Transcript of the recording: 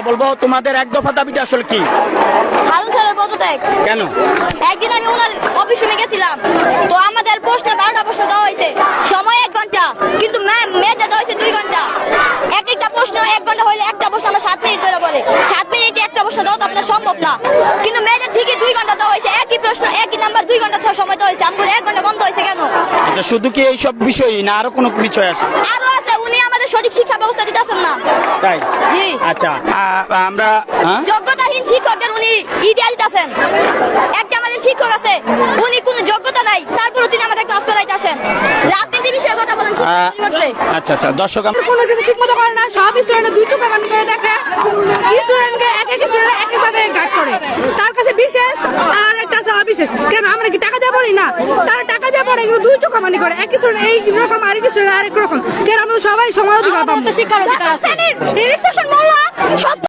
বলবো তোমাদের এক দফা দাবিটা আসলে কি? হারুন স্যারের পদত্যাগ। কেন? একদিন আমি ওনার অফিস রুমে গেছিলাম, তো আমাদের প্রশ্ন 12টা প্রশ্ন দেওয়া হয়েছে, সময় 1 ঘন্টা, কিন্তু মেয়েদের দেওয়া হয়েছে 2 ঘন্টা। এক একটা প্রশ্ন 1 ঘন্টা হলে একটা প্রশ্ন আমরা 7 মিনিট করে বলে 7 মিনিটে একটা প্রশ্ন দেওয়া তো আপনার সম্ভব না, কিন্তু মেয়েদের ঠিকই 2 ঘন্টা দেওয়া হয়েছে, একই প্রশ্ন একই নাম্বার 2 ঘন্টা সময় দেওয়া হয়েছে, আমাদের 1 ঘন্টা কম দেওয়া হয়েছে কেন? এটা শুধু কি এইসব বিষয়ই না আরো কোনো বিষয় আছে? আরো আছে, উনি আমাদের সঠিক শিক্ষা ব্যবস্থা দিতেছেন না। তাই? জি। আচ্ছা আমরা যোগ্যতাহীন শিক্ষকদের উনি ইডিয়া দিতেছেন। একটা আমাদের শিক্ষক আছে, উনি কোনো যোগ্যতা নাই, তারপরে তিনি আমাদের ক্লাস করাইতে আসেন। রাজনীতি বিষয়ে কথা বলেন। আচ্ছা আচ্ছা দর্শক কোনো কিছু ঠিক মতো করে না, সব স্টুডেন্ট 2 চোখে বান করে দেখে, স্টুডেন্টকে এক স্টুডেন্ট একইভাবে গাইড করে, তার কাছে বিশেষ আর একটা আছে অবিশেষ। কেন আমরা কি টাকা দিয়ে পড়ি না? তারা টাকা দিয়ে পড়ে কিন্তু 2 চোখে বানি করে, এক স্টুডেন্ট এই রকম আরেক স্টুডেন্ট আরেক রকম। কেন আমরা সবাই সমান অধিকার পাবো? শিক্ষার অধিকার আছে। রেজিস্ট্রেশন মূল্য